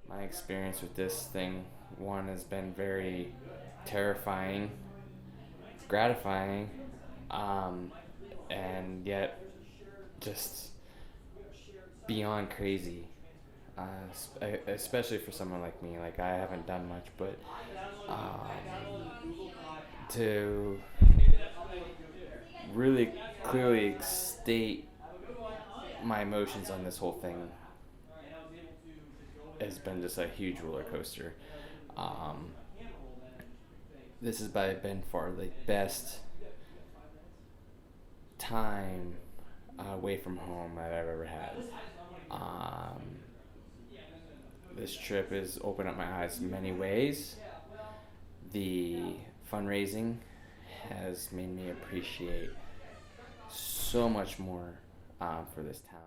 My experience with this thing, one, has been very terrifying, gratifying, and yet just beyond crazy, especially for someone like me. Like, I haven't done much, but to really clearly state my emotions on this whole thing has been just a huge roller coaster. This has by been far the best time away from home I've ever had. This trip has opened up my eyes in many ways. The fundraising has made me appreciate so much more for this town.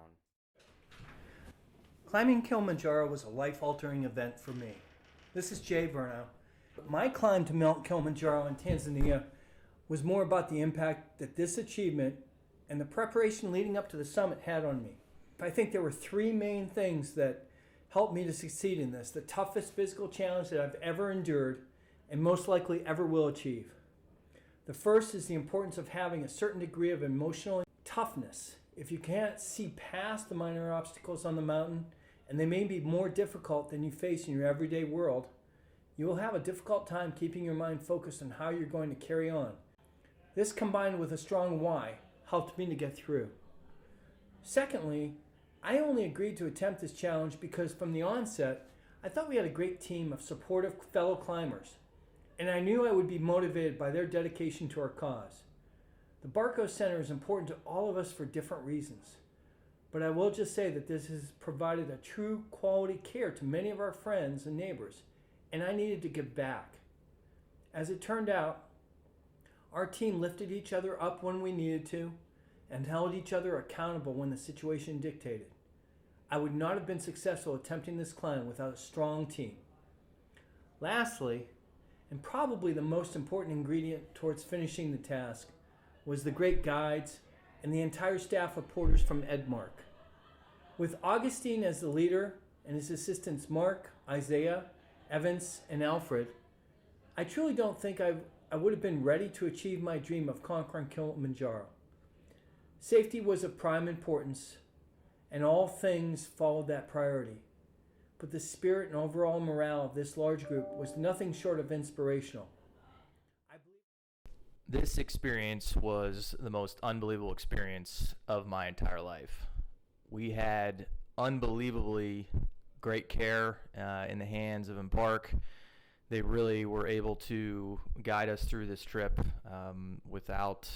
Climbing Kilimanjaro was a life-altering event for me. This is Jay Verno. My climb to Mount Kilimanjaro in Tanzania was more about the impact that this achievement and the preparation leading up to the summit had on me. I think there were three main things that helped me to succeed in this, the toughest physical challenge that I've ever endured and most likely ever will achieve. The first is the importance of having a certain degree of emotional toughness. If you can't see past the minor obstacles on the mountain, and they may be more difficult than you face in your everyday world, you will have a difficult time keeping your mind focused on how you're going to carry on. This, combined with a strong why, helped me to get through. Secondly, I only agreed to attempt this challenge because from the onset, I thought we had a great team of supportive fellow climbers, and I knew I would be motivated by their dedication to our cause. The Barco Center is important to all of us for different reasons, but I will just say that this has provided a true quality care to many of our friends and neighbors, and I needed to give back. As it turned out, our team lifted each other up when we needed to and held each other accountable when the situation dictated. I would not have been successful attempting this climb without a strong team. Lastly, and probably the most important ingredient towards finishing the task, was the great guides and the entire staff of porters from Edmark. With Augustine as the leader and his assistants Mark, Isaiah, Evans, and Alfred, I truly don't think I would have been ready to achieve my dream of conquering Kilimanjaro. Safety was of prime importance, and all things followed that priority. But the spirit and overall morale of this large group was nothing short of inspirational. This experience was the most unbelievable experience of my entire life. We had unbelievably great care in the hands of Embark. They really were able to guide us through this trip without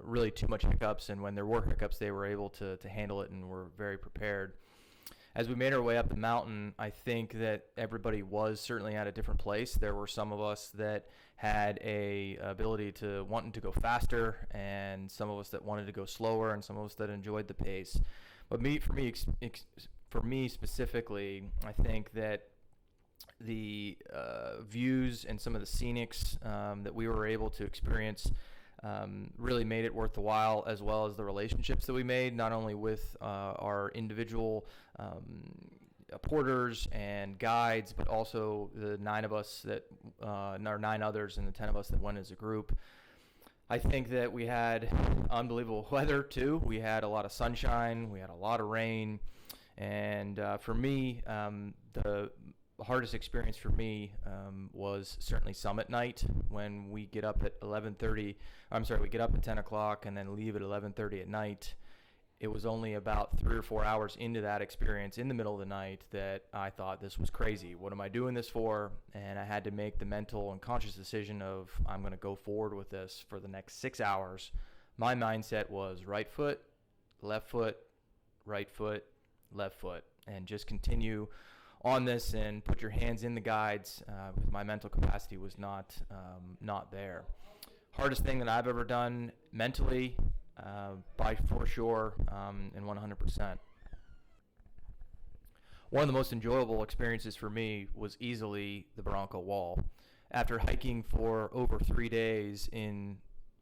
really too much hiccups, and when there were hiccups, they were able to handle it and were very prepared. As we made our way up the mountain, I think that everybody was certainly at a different place. There were some of us that had a ability to wanting to go faster, and some of us that wanted to go slower, and some of us that enjoyed the pace. But for me specifically, I think that the views and some of the scenics that we were able to experience really made it worth the while, as well as the relationships that we made, not only with our individual porters and guides, but also the 9 of us that, or 9 others and the 10 of us that went as a group. I think that we had unbelievable weather too. We had a lot of sunshine, we had a lot of rain, and for me, the hardest experience for me was certainly summit night, when we get up at 11:30. We get up at 10 o'clock and then leave at 11:30 at night. It was only about 3 or 4 hours into that experience in the middle of the night that I thought, this was crazy. What am I doing this for? And I had to make the mental and conscious decision of, I'm going to go forward with this for the next 6 hours. My mindset was right foot, right foot, left foot, and just continue on this and put your hands in the guides. My mental capacity was not there. Hardest thing that I've ever done mentally, by for sure, and 100%. One of the most enjoyable experiences for me was easily the Barco Wall. After hiking for over 3 days in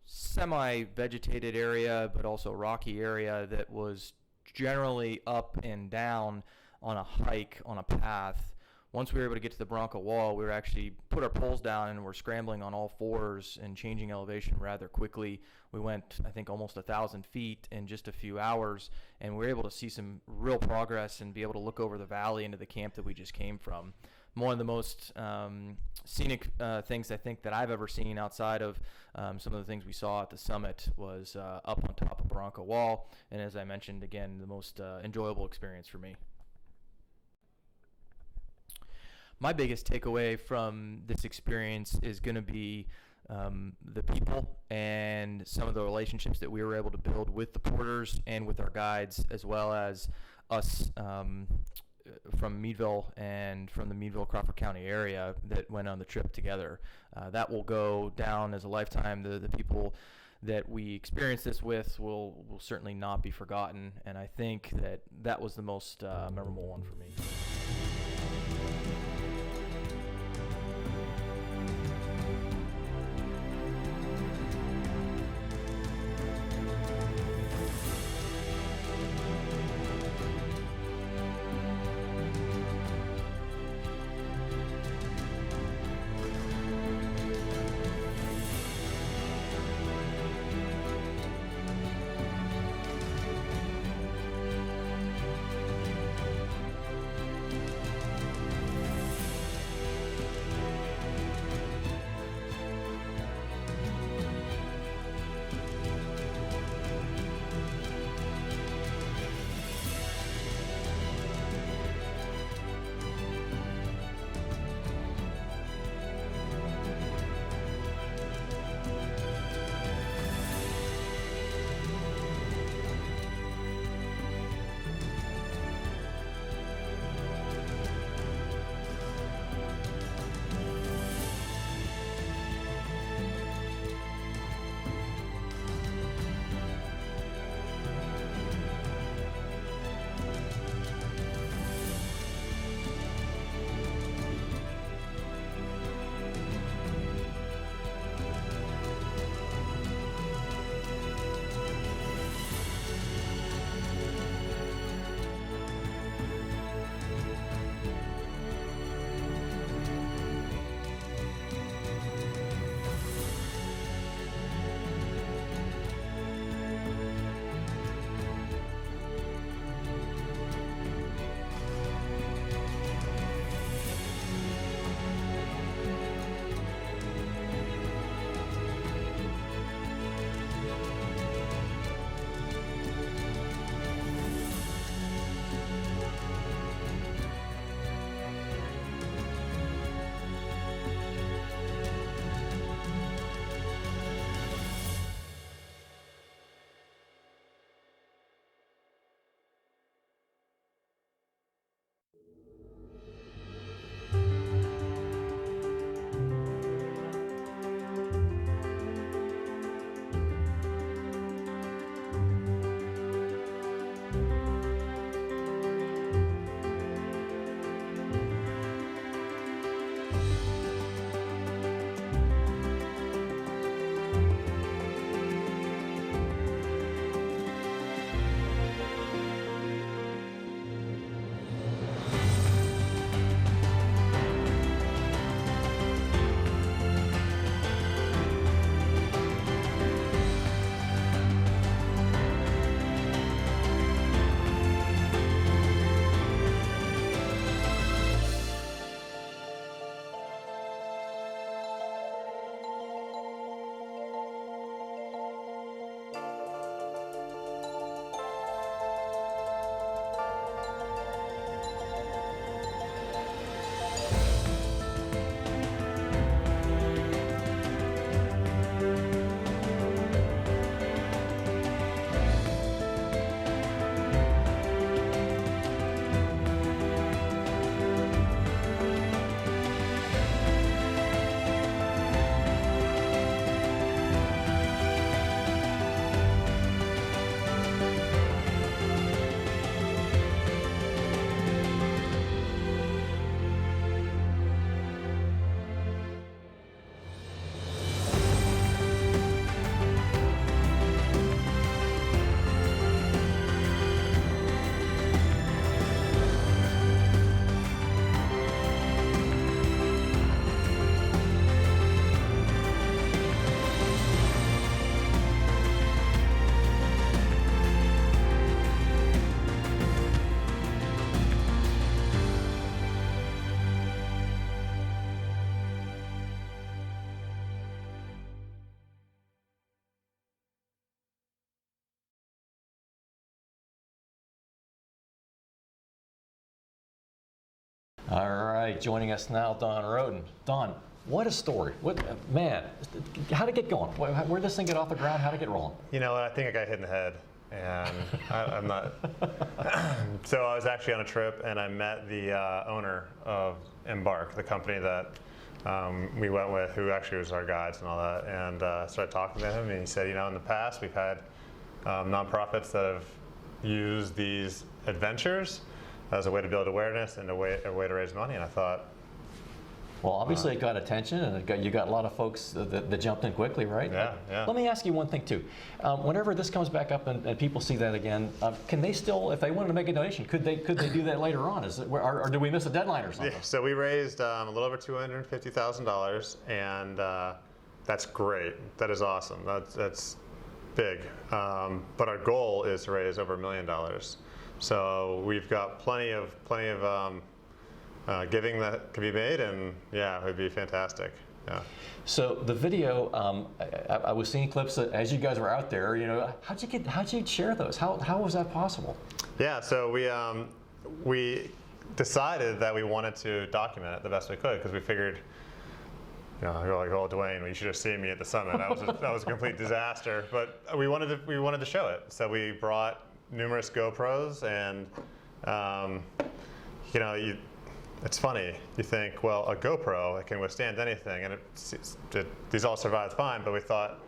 semi-vegetated area, but also rocky area that was generally up and down on a hike, on a path. Once we were able to get to the Barco Wall, we were actually put our poles down and were scrambling on all fours and changing elevation rather quickly. We went, I think, almost 1,000 feet in just a few hours, and we were able to see some real progress and be able to look over the valley into the camp that we just came from. One of the most scenic things I think that I've ever seen outside of some of the things we saw at the summit was up on top of Barco Wall, and as I mentioned, again, the most enjoyable experience for me. My biggest takeaway from this experience is going to be the people and some of the relationships that we were able to build with the porters and with our guides, as well as us from Meadville and from the Meadville Crawford County area that went on the trip together. That will go down as a lifetime. The people that we experienced this with will certainly not be forgotten, and I think that was the most memorable one for me. All right, joining us now, Don Roden. Don, what a story. Man, how did it get going? Where did this thing get off the ground? How did it get rolling? You know, I think I got hit in the head, and I'm not. So I was actually on a trip, and I met the owner of Embark, the company that we went with, who actually was our guides and all that, and started talking to him, and he said, you know, in the past we've had nonprofits that have used these adventures as a way to build awareness and a way to raise money, and I thought, well, obviously it got attention, and you got a lot of folks that jumped in quickly, right? Yeah. Let me ask you one thing too. Whenever this comes back up and people see that again, can they still, if they wanted to make a donation, could they do that later on? Or do we miss a deadline or something? Yeah, so we raised a little over $250,000, and that's great. That is awesome. That's big. But our goal is to raise over $1 million. So we've got plenty of giving that can be made, and yeah, it would be fantastic. Yeah. So the video, I was seeing clips that as you guys were out there. You know, how'd you share those? How was that possible? Yeah. So we decided that we wanted to document it the best we could, because we figured, you know, you're like, oh, Dwayne, you should have seen me at the summit. That was a complete disaster. But we wanted to show it. So we brought numerous GoPros, and you know, it's funny. You think, well, a GoPro, it can withstand anything, and these all survived fine. But we thought,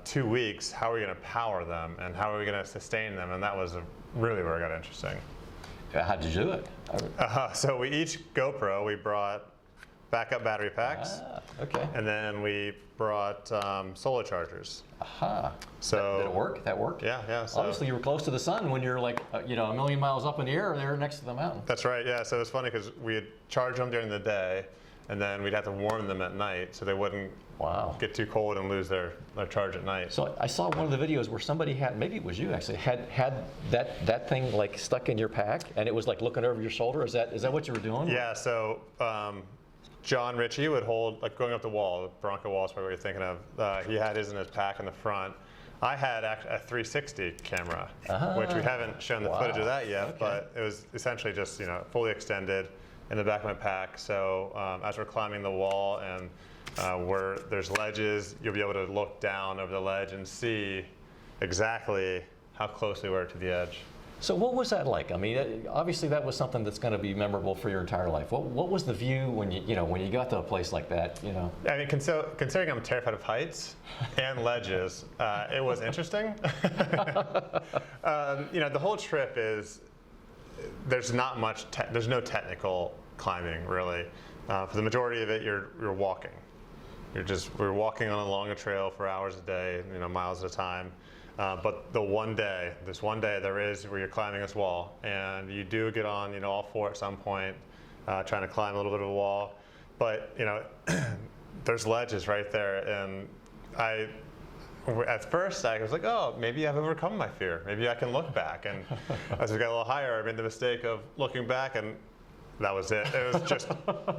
2 weeks, how are we going to power them, and how are we going to sustain them? And that was really where it got interesting. How'd you do it? So each GoPro, we brought backup battery packs. Okay. And then we brought solar chargers. Aha. So did it work? That worked? Yeah. So obviously, you were close to the sun when you're like, you know, 1,000,000 miles up in the air there next to the mountain. That's right. Yeah. So it was funny because we'd charge them during the day, and then we'd have to warm them at night so they wouldn't get too cold and lose their charge at night. So I saw one of the videos where somebody had, maybe it was you actually, had that thing like stuck in your pack, and it was like looking over your shoulder. Is that what you were doing? Yeah. So John Ritchie would hold, like going up the wall, the Bronco wall is probably what you're thinking of. He had his in his pack in the front. I had a 360 camera, which we haven't shown the footage of that yet, but it was essentially just, you know, fully extended in the back of my pack. So as we're climbing the wall and where there's ledges, you'll be able to look down over the ledge and see exactly how close we were to the edge. So what was that like? I mean, obviously that was something that's going to be memorable for your entire life. What was the view when you got to a place like that? You know. I mean, considering I'm terrified of heights and ledges, it was interesting. You know, the whole trip is there's not much. There's no technical climbing really. For the majority of it, you're walking. We're walking on along a trail for hours a day, you know, miles at a time. But this one day there is where you're climbing this wall, and you do get on, you know, all four at some point, trying to climb a little bit of a wall. But, you know, there's ledges right there, and at first I was like, oh, maybe I've overcome my fear. Maybe I can look back. And as we got a little higher, I made the mistake of looking back, and that was it. It was just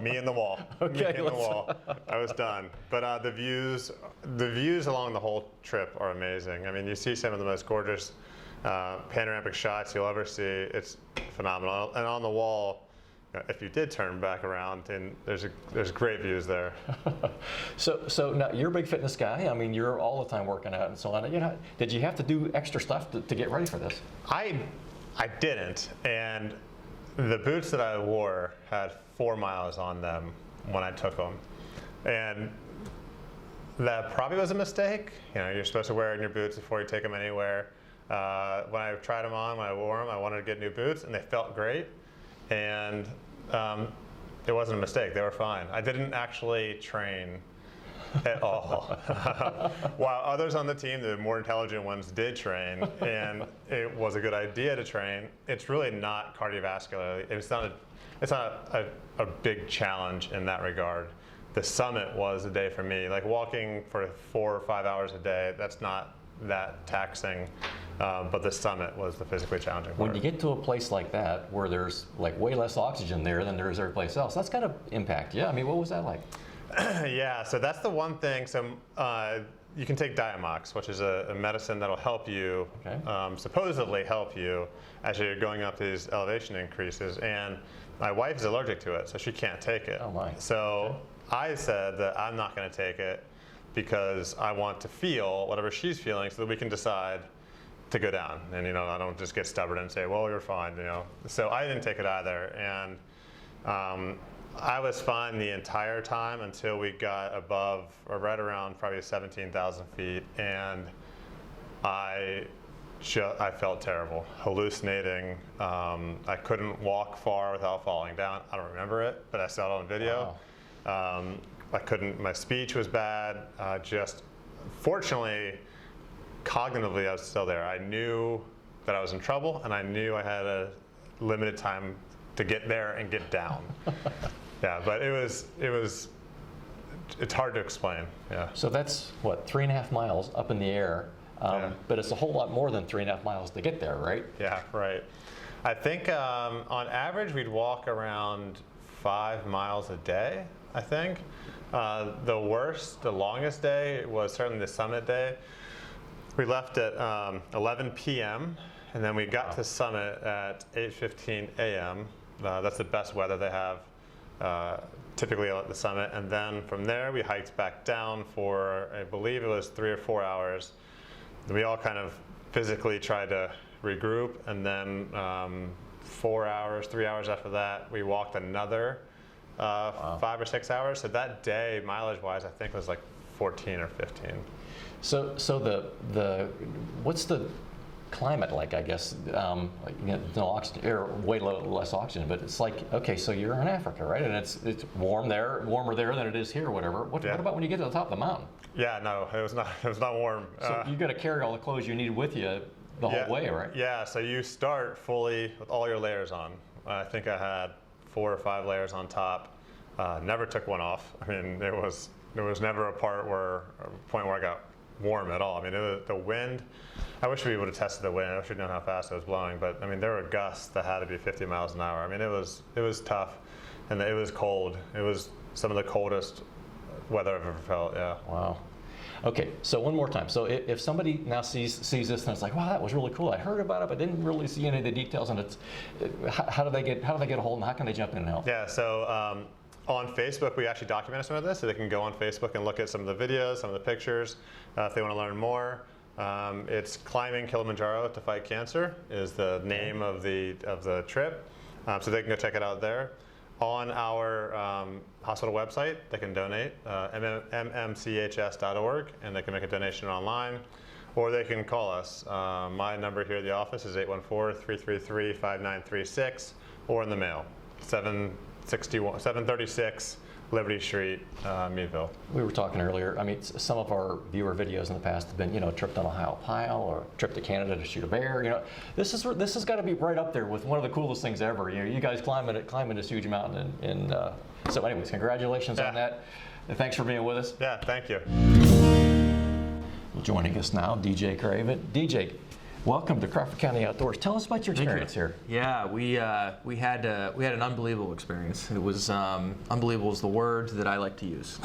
me and the wall. Okay, me and the wall. I was done. But the views along the whole trip are amazing. I mean, you see some of the most gorgeous panoramic shots you'll ever see. It's phenomenal. And on the wall, if you did turn back around, and there's great views there. So now you're a big fitness guy. I mean, you're all the time working out and so on. You know, did you have to do extra stuff to get ready for this? I didn't, and the boots that I wore had 4 miles on them when I took them, and that probably was a mistake. You know, you're supposed to wear in your boots before you take them anywhere. When I tried them on, when I wore them, I wanted to get new boots, and they felt great, and it wasn't a mistake. They were fine. I didn't actually train at all. While others on the team, the more intelligent ones, did train, and it was a good idea to train. It's really not cardiovascular. It's not a big challenge in that regard. The summit was a day for me. Like walking for 4 or 5 hours a day, that's not that taxing. But the summit was the physically challenging part. When you get to a place like that, where there's like way less oxygen there than there is every place else, that's got to impact you. I mean, what was that like? Yeah, so that's the one thing. So you can take Diamox, which is a medicine that'll help you, supposedly help you as you're going up these elevation increases. And my wife is allergic to it, so she can't take it. Oh my. So I said that I'm not going to take it because I want to feel whatever she's feeling so that we can decide to go down. And I don't just get stubborn and say, well, you're fine, So I didn't take it either. And I was fine the entire time until we got above, or right around probably 17,000 feet, and I felt terrible, hallucinating. I couldn't walk far without falling down. I don't remember it, but I saw it on video. Wow. I couldn't, my speech was bad. Fortunately, cognitively, I was still there. I knew that I was in trouble, and I knew I had a limited time to get there and get down. Yeah, but it's hard to explain. Yeah. So that's what, 3.5 miles up in the air, but it's a whole lot more than 3.5 miles to get there, right? Yeah, right. I think on average we'd walk around 5 miles a day, I think. The longest day was certainly the summit day. We left at 11 p.m. and then we got to summit at 8:15 a.m. That's the best weather they have typically at the summit. And then from there we hiked back down for, I believe it was 3 or 4 hours. We all kind of physically tried to regroup, and then 3 hours after that, we walked another 5 or 6 hours. So that day, mileage-wise, I think was like 14 or 15. So what's the climate like? I guess no oxygen, or way less oxygen, but it's like, okay, so you're in Africa, right? And it's warmer there than it is here, or whatever. What about when you get to the top of the mountain? Yeah, no, it was not warm. So you got to carry all the clothes you needed with you the whole way, right? Yeah, so you start fully with all your layers on. I think I had 4 or 5 layers on top. Never took one off. I mean, there was never a point where I got warm at all. I mean, the wind, I wish we would have tested the wind. I wish we'd known how fast it was blowing, but I mean, there were gusts that had to be 50 miles an hour. I mean, it was tough, and it was cold. It was some of the coldest weather I've ever felt, yeah. Wow. Okay, so one more time. So if somebody now sees this and it's like, wow, that was really cool. I heard about it, but didn't really see any of the details. And how do they get a hold, and how can they jump in and help? Yeah, so on Facebook, we actually documented some of this, so they can go on Facebook and look at some of the videos, some of the pictures, if they want to learn more. It's Climbing Kilimanjaro to Fight Cancer is the name of the trip, so they can go check it out there. On our hospital website, they can donate, mmchs.org, and they can make a donation online, or they can call us. My number here at the office is 814-333-5936, or in the mail, 736 Liberty Street, Meadville. We were talking earlier, I mean, some of our viewer videos in the past have been, a trip down Ohio Pile, or a trip to Canada to shoot a bear. This has got to be right up there with one of the coolest things ever. You guys climbing this huge mountain. And so anyways, congratulations on that. And thanks for being with us. Yeah, thank you. Joining us now, DJ Craven. DJ, welcome to Crawford County Outdoors. Tell us about your experience here. Yeah, we had an unbelievable experience. It was unbelievable is the word that I like to use.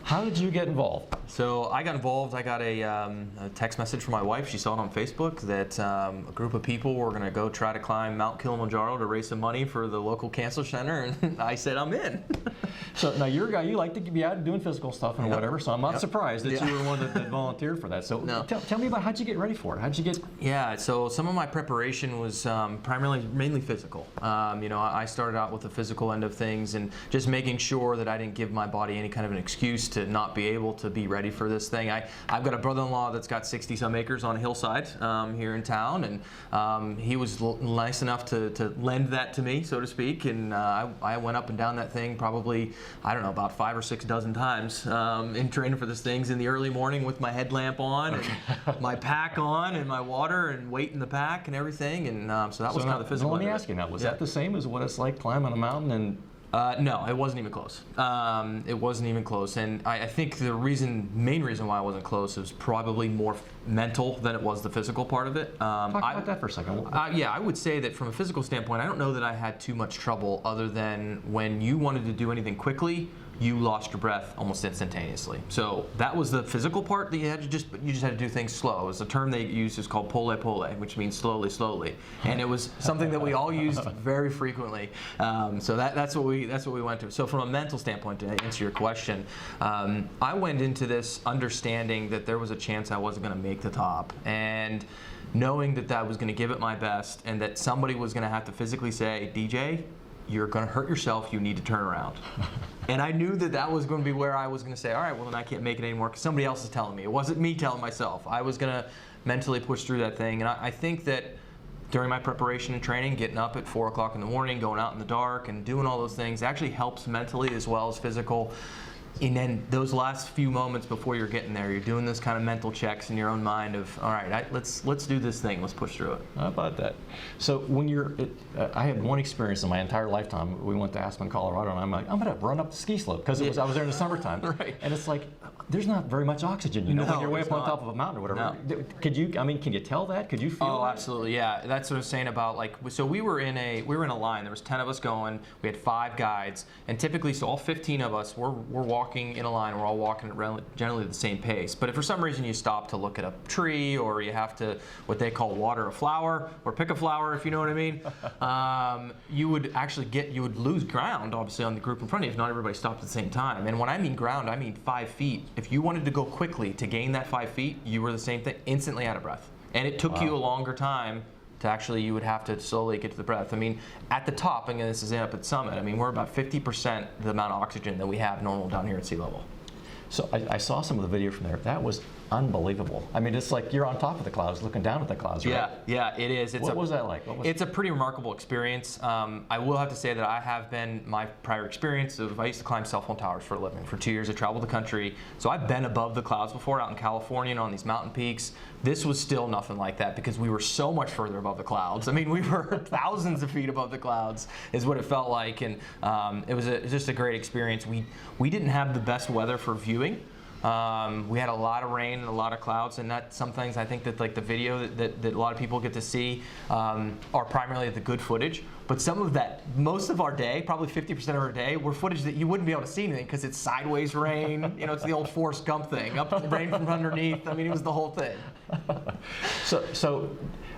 How did you get involved? So I got involved. I got a text message from my wife. She saw it on Facebook that a group of people were going to go try to climb Mount Kilimanjaro to raise some money for the local cancer center, and I said, I'm in. So now you're a guy, you like to be out doing physical stuff and whatever, so I'm not surprised that you were one that volunteered for that. So tell me about how'd you get ready for it? How'd you get... Yeah, so some of my preparation was mainly physical. I started out with the physical end of things and just making sure that I didn't give my body any kind of an excuse to not be able to be ready for this thing. I've got a brother-in-law that's got 60-some acres on a hillside here in town, and he was nice enough to lend that to me, so to speak, and I went up and down that thing probably, I don't know, about 5 or 6 dozen times in training for this things in the early morning with my headlamp on and my pack on and my water and weight in the pack and everything, and so that was kind of the physical. Let me ask you now, was that the same as what it's like climbing a mountain? And no, it wasn't even close. It wasn't even close, and I think the main reason why I wasn't close was probably more mental than it was the physical part of it. Talk about that for a second. Yeah, I would say that from a physical standpoint, I don't know that I had too much trouble other than when you wanted to do anything quickly you lost your breath almost instantaneously. So that was the physical part that you just had to do things slow. It was a term they used is called pole pole, which means slowly, slowly, and it was something that we all used very frequently. So that's what we went to. So from a mental standpoint, to answer your question, I went into this understanding that there was a chance I wasn't going to make the top, and knowing that I was going to give it my best, and that somebody was going to have to physically say, DJ, you're going to hurt yourself, you need to turn around. And I knew that that was going to be where I was going to say, all right, well then I can't make it anymore because somebody else is telling me. It wasn't me telling myself. I was going to mentally push through that thing. And I think that during my preparation and training, getting up at 4 o'clock in the morning, going out in the dark and doing all those things actually helps mentally as well as physical. And then those last few moments before you're getting there, you're doing those kind of mental checks in your own mind of, all right, let's do this thing, let's push through it. How about that? So when I had one experience in my entire lifetime. We went to Aspen, Colorado, and I'm like, I'm going to run up the ski slope because I was there in the summertime. Right. And it's like, there's not very much oxygen, when you're way up on top of a mountain or whatever. No. Can you tell that? Could you feel Oh, that? absolutely, yeah. That's what I was saying about, like, so we were in a line. There was 10 of us going. We had 5 guides, and typically, so all 15 of us, we're walking in a line. We're all walking at generally the same pace. But if for some reason you stop to look at a tree, or you have to what they call water a flower or pick a flower, if you know what I mean, you would lose ground obviously on the group in front of you if not everybody stopped at the same time. And when I mean ground, I mean 5 feet. If you wanted to go quickly to gain that 5 feet, you were the same thing, instantly out of breath. And it took you a longer time to actually, you would have to slowly get to the breath. I mean, at the top, and this is up at Summit, I mean, we're about 50% the amount of oxygen that we have normal down here at sea level. So I saw some of the video from there. That was unbelievable. I mean, it's like you're on top of the clouds looking down at the clouds, right? Yeah, it is. What was that like? It's a pretty remarkable experience. I will have to say that I have been, my prior experience of, I used to climb cell phone towers for a living. For 2 years, I traveled the country. So I've been above the clouds before, out in California and on these mountain peaks. This was still nothing like that because we were so much further above the clouds. I mean, we were thousands of feet above the clouds is what it felt like. And it was just a great experience. We didn't have the best weather for viewing. We had a lot of rain and a lot of clouds, and that some things I think that like the video that a lot of people get to see are primarily the good footage. But some of that, most of our day, probably 50% of our day, were footage that you wouldn't be able to see anything because it's sideways rain. You know, it's the old Forrest Gump thing, up rain from underneath. I mean, it was the whole thing. So,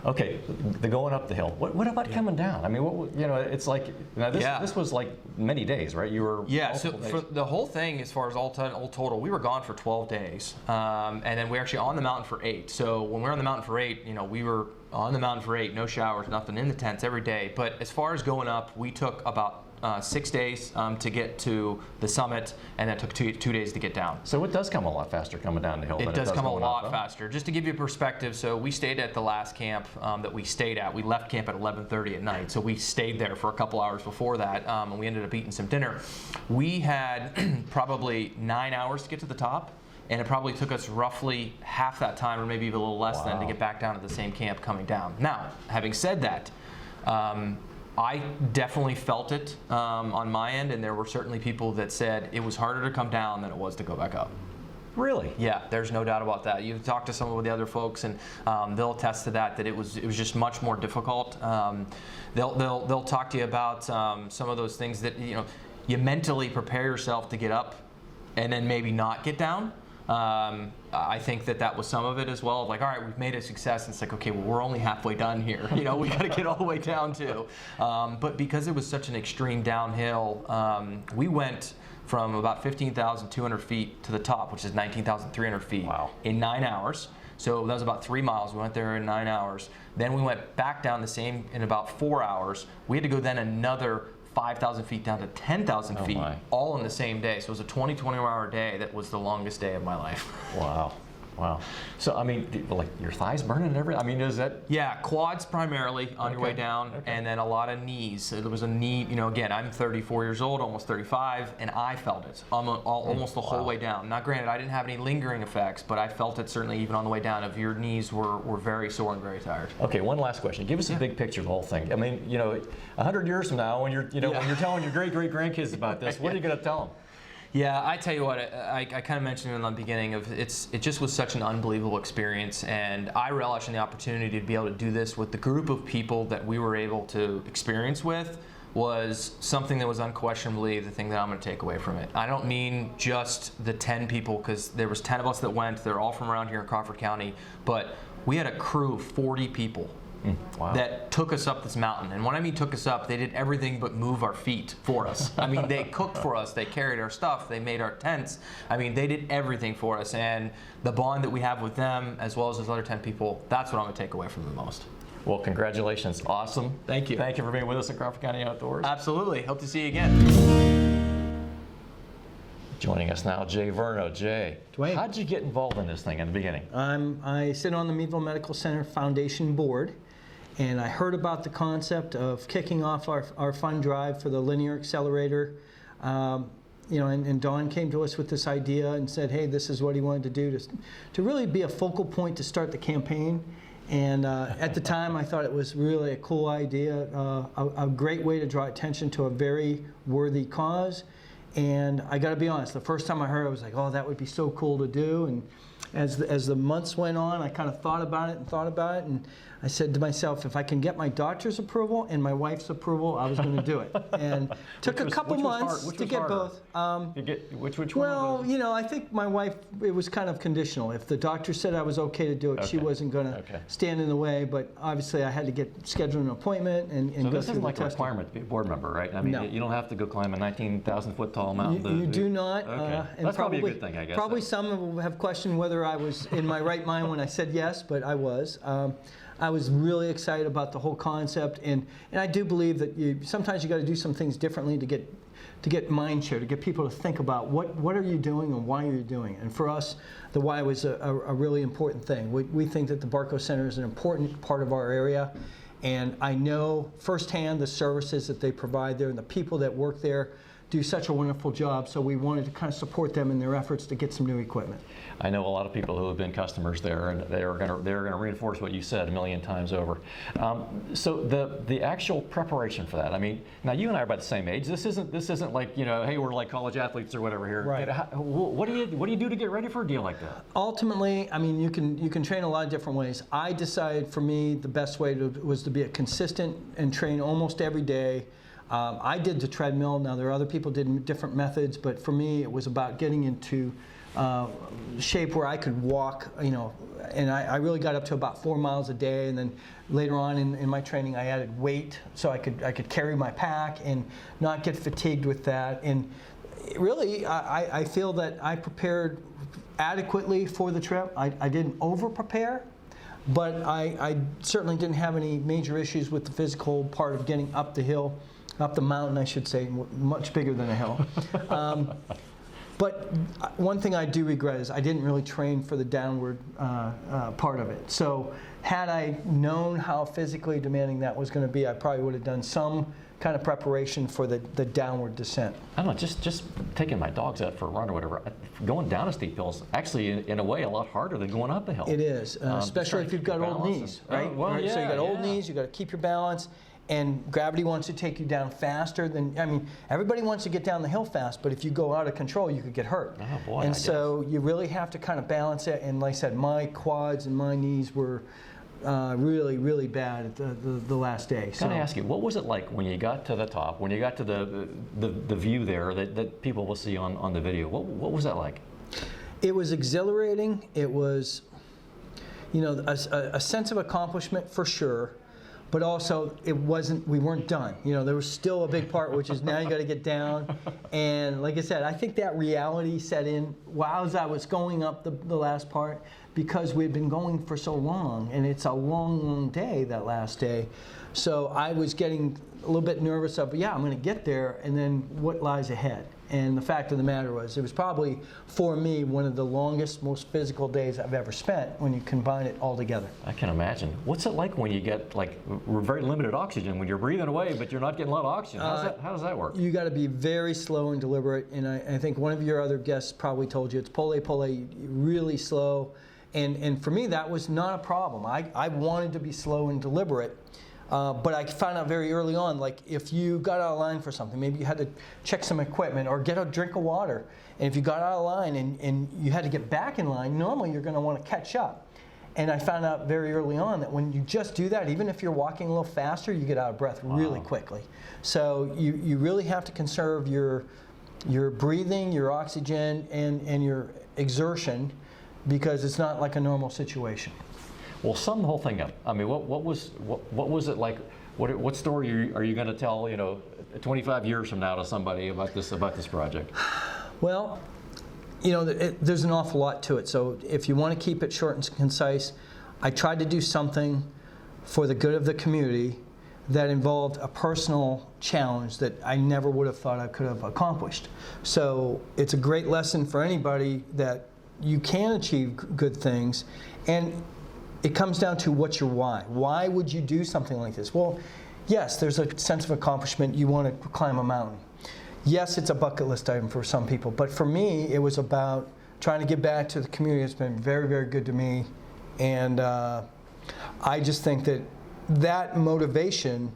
okay, the going up the hill. What about coming down? I mean, it's like now this was like many days, right? You were so for the whole thing, as far as all total, we were gone for 12 days, and then we were actually on the mountain for 8. So when we were on the mountain for 8, we were on the mountain for 8, no showers, nothing, in the tents every day. But as far as going up, we took about 6 days to get to the summit, and that took two days to get down. So it does come a lot faster coming down the hill. It does come a lot faster. Just to give you a perspective, so we stayed at the last camp that we stayed at. We left camp at 11:30 at night, so we stayed there for a couple hours before that, and we ended up eating some dinner. We had probably 9 hours to get to the top. And it probably took us roughly half that time, or maybe even a little less than, to get back down to the same camp coming down. Now, having said that, I definitely felt it on my end, and there were certainly people that said it was harder to come down than it was to go back up. Really? Yeah, there's no doubt about that. You talk to some of the other folks, and they'll attest to that it was just much more difficult. They'll talk to you about some of those things that you mentally prepare yourself to get up, and then maybe not get down. I think that was some of it as well. Like, all right, we've made a success. And it's like, okay, well, we're only halfway done here. We got to get all the way down too. But because it was such an extreme downhill, we went from about 15,200 feet to the top, which is 19,300 feet, in 9 hours. So that was about 3 miles. We went there in 9 hours. Then we went back down the same in about 4 hours. We had to go then another 5,000 feet down to 10,000 feet, all in the same day. So it was a 24-hour day that was the longest day of my life. Wow. So, I mean, like your thighs burning and everything? I mean, is that? Yeah, quads primarily on your way down, and then a lot of knees. There was a knee, again, I'm 34 years old, almost 35, and I felt it almost the whole way down. Now, granted, I didn't have any lingering effects, but I felt it certainly even on the way down. If your knees were very sore and very tired. Okay, one last question. Give us a big picture of the whole thing. I mean, 100 years from now, when you're, when you're telling your great-great-grandkids about this, what are you going to tell them? Yeah, I tell you what, I kind of mentioned in the beginning of it just was such an unbelievable experience, and I relish in the opportunity to be able to do this with the group of people that we were able to experience with. was something that was unquestionably the thing that I'm going to take away from it. I don't mean just the 10 people, because there was 10 of us that went. They're all from around here in Crawford County, but we had a crew of 40 people. Wow. That took us up this mountain. And when I mean took us up, they did everything but move our feet for us. I mean, they cooked for us, they carried our stuff, they made our tents. I mean, they did everything for us. And the bond that we have with them, as well as those other 10 people, that's what I'm gonna take away from the most. Well, congratulations. Awesome. Thank you. Thank you for being with us at Crawford County Outdoors. Absolutely. Hope to see you again. Joining us now, Jay Verno. Jay, Dwayne. How'd you get involved in this thing in the beginning? I sit on the Meadville Medical Center Foundation board, and I heard about the concept of kicking off our fund drive for the linear accelerator. And Don came to us with this idea and said, hey, this is what he wanted to do to really be a focal point to start the campaign. And at the time, I thought it was really a cool idea, a great way to draw attention to a very worthy cause. And I got to be honest, the first time I heard it, I was like, oh, that would be so cool to do. And as the months went on, I kind of thought about it, and I said to myself, if I can get my doctor's approval and my wife's approval, I was going to do it. And took a couple months to get both. Which one? Well, I think my wife, it was kind of conditional. If the doctor said I was okay to do it, she wasn't going to stand in the way. But obviously, I had to schedule an appointment and so go through the testing. So this isn't like a requirement to be a board member, right? I mean, you don't have to go climb a 19,000-foot tall mountain. You do not. Okay. And that's probably a good thing, I guess. Probably some have questioned whether I was in my right mind when I said yes, but I was. I was really excited about the whole concept, and I do believe that sometimes you got to do some things differently to get mind share, to get people to think about what are you doing and why are you doing it. And for us, the why was a really important thing. We think that the Barco Center is an important part of our area, and I know firsthand the services that they provide there and the people that work there do such a wonderful job, so we wanted to kind of support them in their efforts to get some new equipment. I know a lot of people who have been customers there, and they're going to reinforce what you said a million times over. So the actual preparation for that. I mean, now you and I are about the same age. This isn't like hey, we're like college athletes or whatever here. Right. What do you do to get ready for a deal like that? Ultimately, I mean, you can train a lot of different ways. I decided for me the best way was to be a consistent and train almost every day. I did the treadmill. Now there are other people did different methods, but for me it was about getting into shape where I could walk, and I really got up to about 4 miles a day, and then later on in my training I added weight so I could carry my pack and not get fatigued with that. And really I feel that I prepared adequately for the trip. I didn't over prepare, but I certainly didn't have any major issues with the physical part of getting up the hill. Up the mountain, I should say, much bigger than a hill. But one thing I do regret is I didn't really train for the downward part of it. So had I known how physically demanding that was going to be, I probably would have done some kind of preparation for the downward descent. I don't know, just taking my dogs out for a run or whatever, going down a steep hill is actually, in a way, a lot harder than going up a hill. It is, especially if you've got old knees, right? Well, yeah, so you got old knees, you got to keep your balance. And gravity wants to take you down faster than, everybody wants to get down the hill fast, but if you go out of control, you could get hurt. Oh boy, and so you really have to kind of balance it. And like I said, my quads and my knees were really, really bad at the last day. Can I ask you, what was it like when you got to the top, when you got to the view there that people will see on the video? What was that like? It was exhilarating. It was, a sense of accomplishment for sure. But also, we weren't done. There was still a big part, which is now you got to get down. And like I said, I think that reality set in as I was going up the last part, because we had been going for so long, and it's a long, long day, that last day. So I was getting a little bit nervous I'm going to get there, and then what lies ahead? And the fact of the matter was, it was probably, for me, one of the longest, most physical days I've ever spent when you combine it all together. I can imagine. What's it like when you get very limited oxygen, when you're breathing away, but you're not getting a lot of oxygen? How does that work? You got to be very slow and deliberate, and I think one of your other guests probably told you, it's pole, really slow. And for me, that was not a problem. I wanted to be slow and deliberate. But I found out very early on, like if you got out of line for something, maybe you had to check some equipment or get a drink of water, and if you got out of line and you had to get back in line, normally you're going to want to catch up. And I found out very early on that when you just do that, even if you're walking a little faster, you get out of breath really quickly. So you really have to conserve your breathing, your oxygen, and your exertion, because it's not like a normal situation. Well, sum the whole thing up. I mean, what was it like? What story are you going to tell, 25 years from now to somebody about this project? Well, there's an awful lot to it. So if you want to keep it short and concise, I tried to do something for the good of the community that involved a personal challenge that I never would have thought I could have accomplished. So it's a great lesson for anybody that you can achieve good things, and it comes down to what's your why. Why would you do something like this? Well, yes, there's a sense of accomplishment. You want to climb a mountain. Yes, it's a bucket list item for some people, but for me, it was about trying to give back to the community. It's been very, very good to me, and I just think that motivation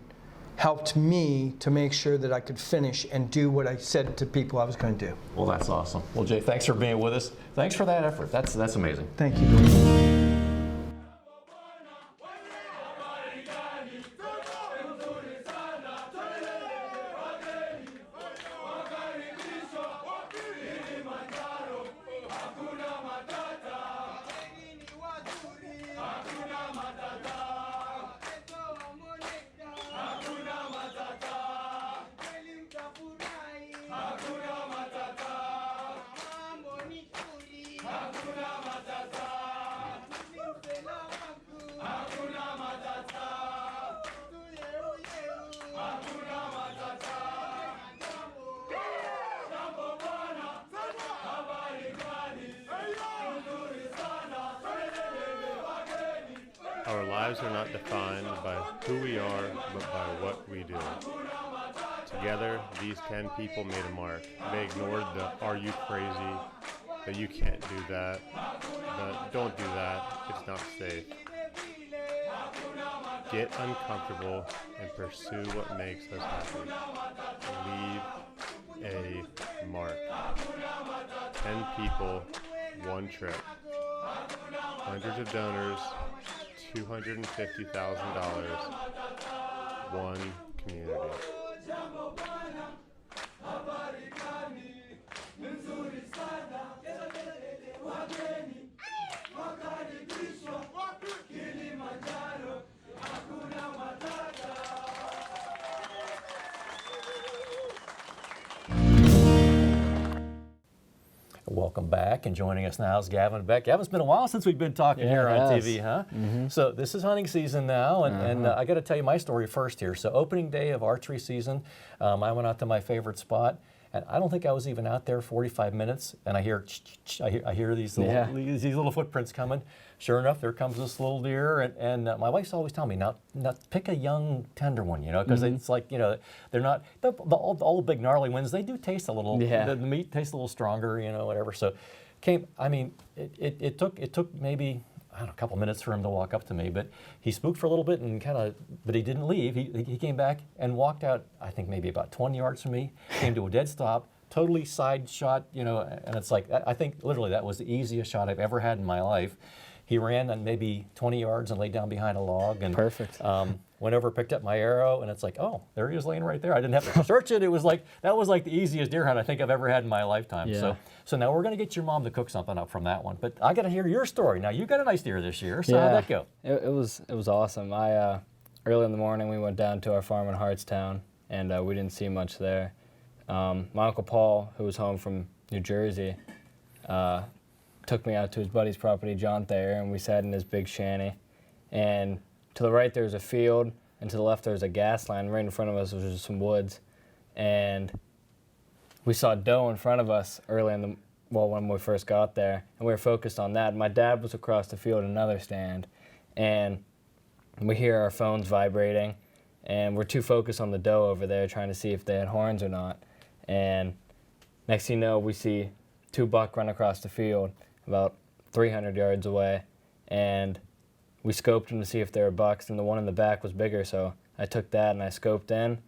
helped me to make sure that I could finish and do what I said to people I was going to do. Well, that's awesome. Well, Jay, thanks for being with us. Thanks for that effort. That's amazing. Thank you. Our lives are not defined by who we are, but by what we do. Together, these 10 people made a mark. They ignored the "are you crazy?" that "you can't do that," the "don't do that, it's not safe." Get uncomfortable and pursue what makes us happy. Leave a mark. 10 people, one trip. Hundreds of donors, $250,000, one community. Welcome back, and joining us now is Gavin Beck. Gavin, it's been a while since we've been talking here on TV, huh? Mm-hmm. So this is hunting season now, and I got to tell you my story first here. So opening day of archery season, I went out to my favorite spot, and I don't think I was even out there 45 minutes, and I hear these little footprints coming. Sure enough, there comes this little deer, and my wife's always telling me, now pick a young, tender one, because it's like, they're not, the old big gnarly ones, they do taste a little, the meat tastes a little stronger, whatever. So it took maybe, I don't know, a couple minutes for him to walk up to me, but he spooked for a little bit and but he didn't leave. He came back and walked out, I think maybe about 20 yards from me, came to a dead stop, totally side shot, and it's like, I think literally that was the easiest shot I've ever had in my life. He ran on maybe 20 yards and laid down behind a log. And perfect. Went over, picked up my arrow, and it's like, oh, there he is laying right there. I didn't have to search it. That was like the easiest deer hunt I think I've ever had in my lifetime. Yeah. So now we're going to get your mom to cook something up from that one. But I got to hear your story. Now, you got a nice deer this year. So how'd that go? It was awesome. Early in the morning, we went down to our farm in Hartstown, and we didn't see much there. My Uncle Paul, who was home from New Jersey, took me out to his buddy's property, John Thayer, and we sat in his big shanty. And to the right there was a field, and to the left there was a gas line. Right in front of us was just some woods. And we saw doe in front of us when we first got there, and we were focused on that. My dad was across the field in another stand, and we hear our phones vibrating, and we're too focused on the doe over there trying to see if they had horns or not. And next thing you know, we see two buck run across the field about 300 yards away, and we scoped them to see if they were bucks, and the one in the back was bigger, so I took that and I scoped in,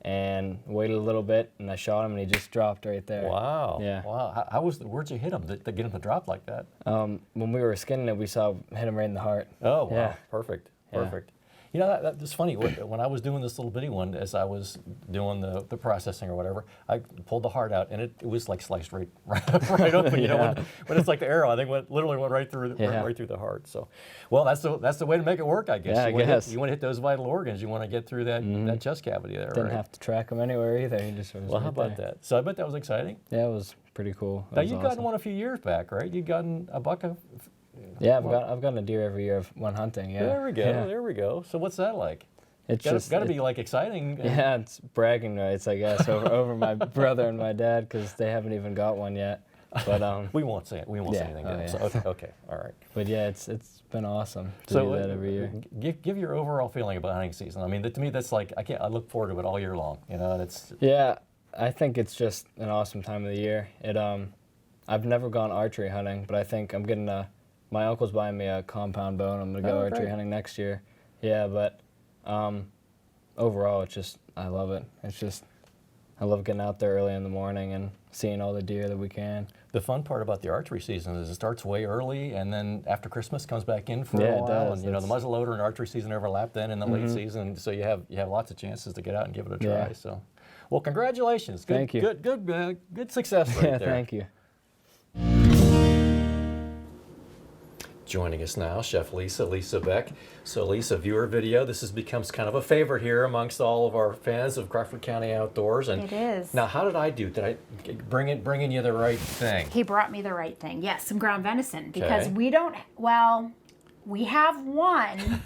and waited a little bit, and I shot him, and he just dropped right there. Wow. Yeah. Wow. Where'd you hit him to get him to drop like that? When we were skinning it, we saw hit him right in the heart. Oh, wow. Yeah. Perfect. Yeah. Perfect. You know, that's funny. When I was doing this little bitty one, as I was doing the processing or whatever, I pulled the heart out, and it was like sliced right open. You know, when it's like the arrow, I think literally went right through right through the heart. So, well, that's the way to make it work, I guess. Yeah, I guess. You want to hit those vital organs. You want to get through that chest cavity there. Didn't right? have to track him anywhere either. He just was Well, how right about there. that? So I bet that was exciting. Yeah, it was pretty cool. It Now was you've gotten awesome. one a few years back, right? You've gotten a buck of. Yeah, I've gotten a deer every year when hunting. Yeah. There we go. Yeah. There we go. So what's that like? It's Got to be like exciting. Yeah, it's bragging rights, I guess, over my brother and my dad because they haven't even got one yet. But we won't say it. We won't say anything. Oh, to them. yeah. So, okay. All right. But yeah, it's been awesome to So do that every year. give your overall feeling about hunting season. I mean, to me, that's like I look forward to it all year long. You know, and it's Yeah, I think it's just an awesome time of the year. I've never gone archery hunting, but I think I'm getting my uncle's buying me a compound bow, and I'm gonna go archery great. hunting next year. Yeah, but overall, it's just I love it. It's just I love getting out there early in the morning and seeing all the deer that we can. the fun part about the archery season is it starts way early, and then after Christmas comes back in for Yeah, a it while. does. And you know, the muzzleloader and archery season overlap then in the late season, so you have lots of chances to get out and give it a try. Yeah. So, well, congratulations. Good, Thank you. Good success right Yeah, there. thank you. Joining us now, Chef Lisa Beck. So Lisa, viewer video, this becomes kind of a favorite here amongst all of our fans of Crawford County Outdoors. And It is. now, how did I do? Did I bring you the right thing? He brought me the right thing. Yes, some ground venison because Okay. we don't. Well, we have one,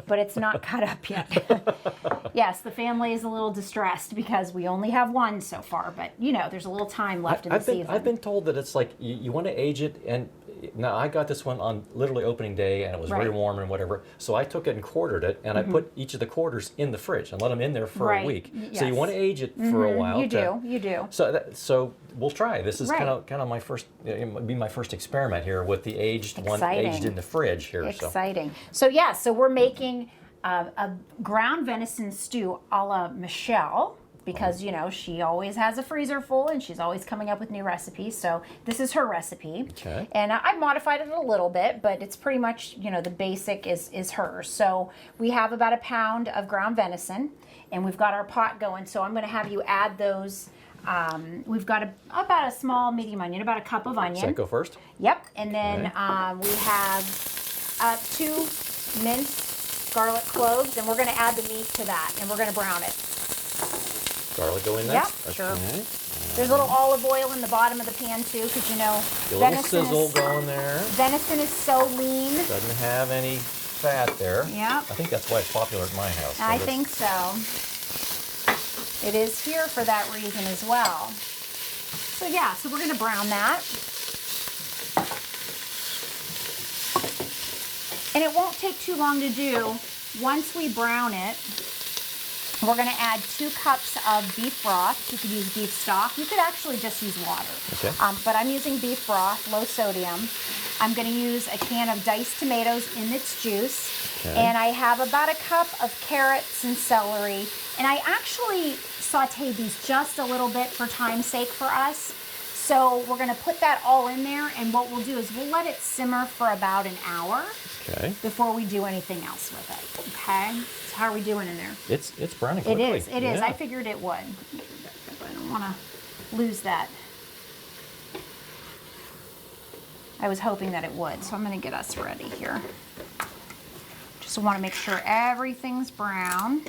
but it's not cut up yet. Yes, the family is a little distressed because we only have one so far. But you know, there's a little time left in the season. I've been told that it's like you want to age it, and now I got this one on literally opening day, and it was very Right. warm and whatever. So I took it and quartered it, and I put each of the quarters in the fridge and let them in there for a Right. week. So you Yes. want to age it for a while. You do. So we'll try. This is Right. kind of my first. It might be my first experiment here with the aged one, Exciting. aged in the fridge here. Exciting. So yeah, so we're making a ground venison stew a la Michelle because you know she always has a freezer full and she's always coming up with new recipes. So this is her recipe. Okay. And I've modified it a little bit, but it's pretty much you know the basic is hers. So we have about a pound of ground venison, and we've got our pot going. So I'm going to have you add those. We've got about a small medium onion, about a cup of onion. So I go first. Yep, and then Okay. we have 2 minced garlic cloves, and we're going to add the meat to that, and we're going to brown it. Garlic go in next. Yep, sure. Okay. There's a little olive oil in the bottom of the pan too, because you know A little sizzle going there. venison is so lean. Doesn't have any fat there. Yep. I think that's why it's popular at my house. I think so. It is here for that reason as well. So yeah, so we're going to brown that. And it won't take too long to do. Once we brown it, we're going to add 2 cups of beef broth. You could use beef stock. You could actually just use water. Okay. But I'm using beef broth, low sodium. I'm going to use a can of diced tomatoes in its juice. Okay. And I have about a cup of carrots and celery. And I actually sauteed these just a little bit for time's sake for us. So we're going to put that all in there. And what we'll do is we'll let it simmer for about an hour Okay. before we do anything else with it. Okay? So how are we doing in there? It's browning quickly. It is. It is. Yeah. I figured it would. I don't want to lose that. I was hoping that it would. So I'm going to get us ready here. Just want to make sure everything's brown.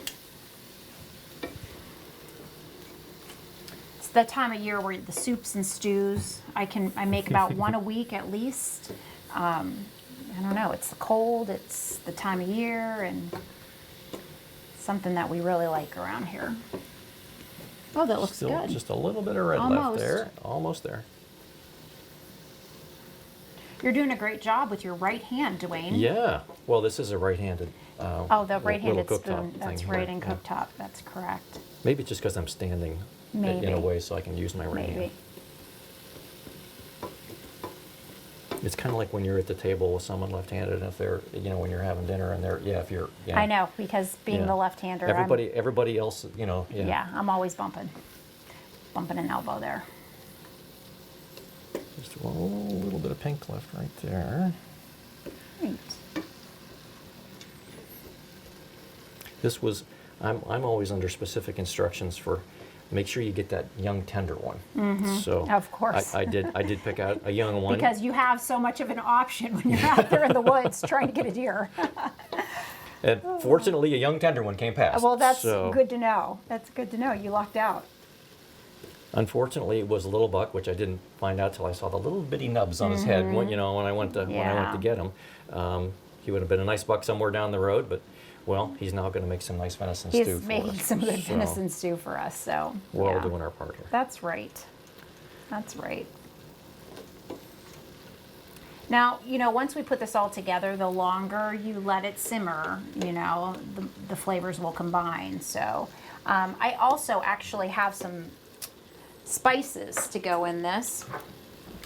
It's the time of year where the soups and stews, I make about one a week at least. I don't know, it's cold, it's the time of year, and something that we really like around here. Oh, that looks Still good. just a little bit of red left Almost. there. Almost there. You're doing a great job with your right hand, Dwayne. Yeah. Well, this is a right-handed. Oh, the right-handed little cooktop spoon. That's thing right, here. in Yeah. cooktop. That's correct. Maybe it's just because I'm standing in Maybe. a way so I can use my right Maybe. hand. It's kind of like when you're at the table with someone left-handed, and if they're, when you're having dinner and they're, if you're I know, because being Yeah. the left-hander, Everybody else, you know. Yeah. yeah, I'm always bumping an elbow there. Just a little bit of pink left right there. Right. This was, I'm always under specific instructions for, make sure you get that young tender one. So Of course. I did pick out a young one. Because you have so much of an option when you're out there in the woods trying to get a deer. And fortunately, a young tender one came past. Well, that's so, good to know. That's good to know. You lucked out. Unfortunately, it was a little buck, which I didn't find out till I saw the little bitty nubs on his head. When, you know, when I went to Yeah. get him, he would have been a nice buck somewhere down the road. But well, he's now going to make some nice venison stew He's for making us. some good So venison stew for us, so. we're yeah. all doing our part here. That's right. That's right. Now, you know, once we put this all together, the longer you let it simmer, you know, the flavors will combine. So I also actually have some spices to go in this,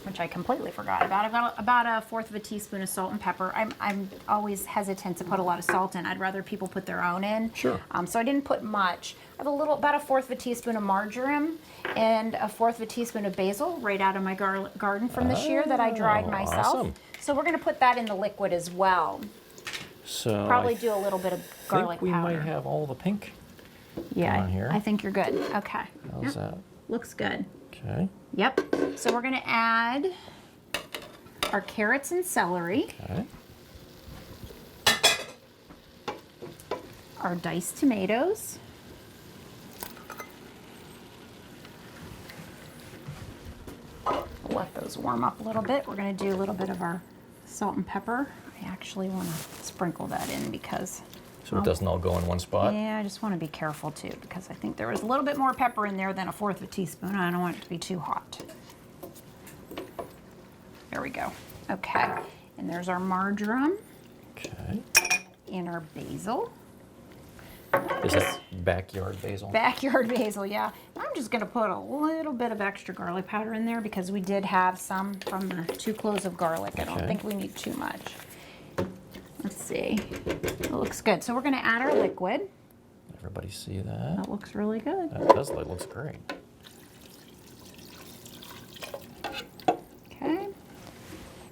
which I completely forgot about. I've got about 1/4 of a teaspoon of salt and pepper. I'm always hesitant to put a lot of salt in. I'd rather people put their own in. Sure. So I didn't put much. I have about 1/4 of a teaspoon of marjoram and 1/4 of a teaspoon of basil right out of my garden from this year that I dried myself. Awesome. So we're going to put that in the liquid as well. So Probably I do a little bit of garlic think we powder. might have all the pink. Yeah, on here. I think you're good. Okay. How's that? Looks good. Okay. Yep. So we're going to add our carrots and celery, Okay. our diced tomatoes, let those warm up a little bit. We're going to do a little bit of our salt and pepper. I actually want to sprinkle that in because, So it doesn't all go in one spot. yeah, I just want to be careful too because I think there was a little bit more pepper in there than 1/4 of a teaspoon. I don't want it to be too hot. There we go. Okay. And there's our marjoram Okay. and our basil. Is that backyard basil? Backyard basil, yeah. I'm just gonna put a little bit of extra garlic powder in there because we did have some from the 2 cloves of garlic. I don't Okay. think we need too much. Let's see. It looks good. So we're gonna add our liquid. Everybody see that? That looks really good. That does look, looks great. Okay.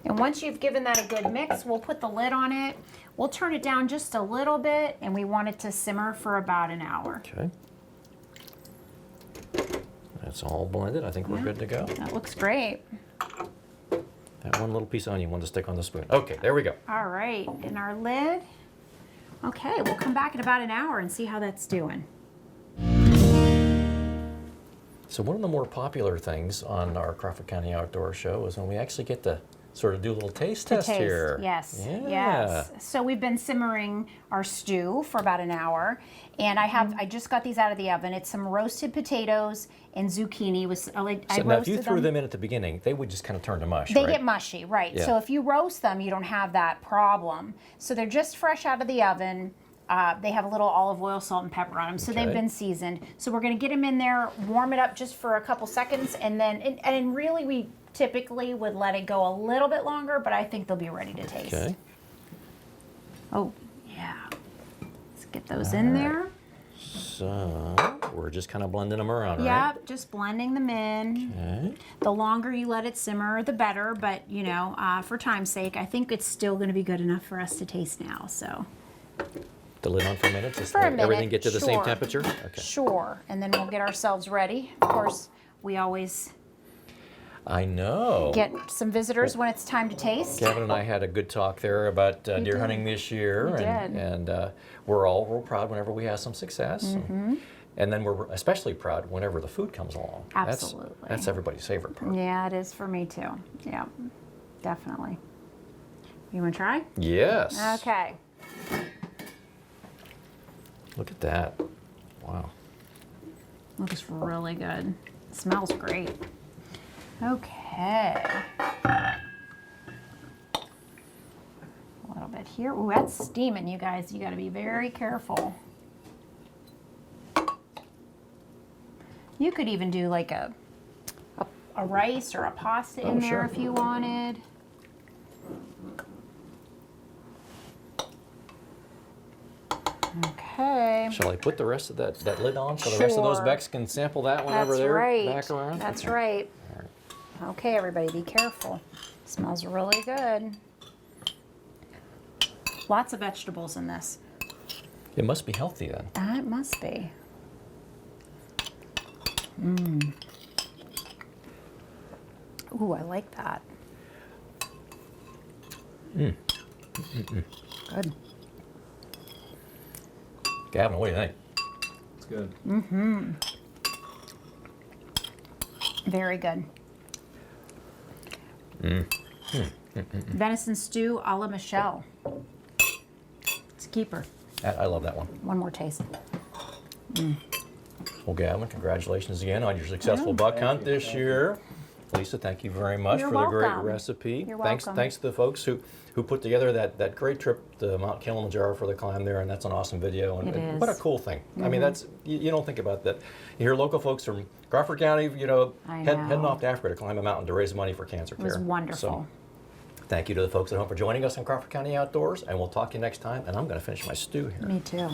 And once you've given that a good mix, we'll put the lid on it. We'll turn it down just a little bit and we want it to simmer for about an hour. Okay. That's all blended. I think we're good to go. That looks great. That one little piece of onion, one to stick on the spoon. Okay, there we go. All right, and our lid. Okay, we'll come back in about an hour and see how that's doing. So one of the more popular things on our Crawford County Outdoor Show is when we actually get to sort of do a little taste test here. Yes, Yeah. yes. So we've been simmering our stew for about an hour, and I just got these out of the oven. It's some roasted potatoes and zucchini. I So now, if you roasted threw them in at the beginning, they would just kind of turn to mush, They right? get mushy, right? Yeah. So if you roast them, you don't have that problem. So they're just fresh out of the oven. They have a little olive oil, salt, and pepper on them, so they've Okay. been seasoned. So we're going to get them in there, warm it up just for a couple seconds, and then and really we typically would let it go a little bit longer, but I think they'll be ready to taste. Okay. Oh yeah, let's get those in there. So we're just kind of blending them around, right? Yep, just blending them in. Okay. The longer you let it simmer, the better. But you know, for time's sake, I think it's still going to be good enough for us to taste now. So. The lid on for a minute, just For a let everything minute, get to the same sure. temperature? Okay. Sure, and then we'll get ourselves ready. Of course, we always I know. get some visitors when it's time to taste. Kevin and I had a good talk there about deer hunting this year, We and we're all real proud whenever we have some success. Mm-hmm. And then we're especially proud whenever the food comes along. Absolutely. That's everybody's favorite part. Yeah, it is for me too. Yeah, definitely. You want to try? Yes. Okay. Look at that. Wow. Looks really good. Smells great. Okay. A little bit here. Ooh, that's steaming, you guys. You got to be very careful. You could even do like a rice or a pasta in there sure. if you wanted. Okay. Shall I put the rest of that lid on so the rest of those Sure. Becks can sample that whenever That's they're right. back around? That's Okay. right. All right. Okay, everybody, be careful. Smells really good. Lots of vegetables in this. It must be healthy then. It must be. Ooh, I like that. Good. Gavin, what do you think? It's good. Very good. Venison stew a la Michelle. It's a keeper. I love that one. One more taste. Well, Gavin, congratulations again on your successful buck hunt this year. Lisa, thank you very much You're for the great welcome. recipe. You're Thanks welcome. to the folks who put together that great trip to Mount Kilimanjaro for the climb there, and that's an awesome video. And It what a is. cool thing. I mean, that's you don't think about that. You hear local folks from Crawford County, you know, I heading know. off to Africa to climb a mountain to raise money for cancer It was care. wonderful. So, thank you to the folks at home for joining us on Crawford County Outdoors, and we'll talk to you next time. And I'm going to finish my stew here. Me too.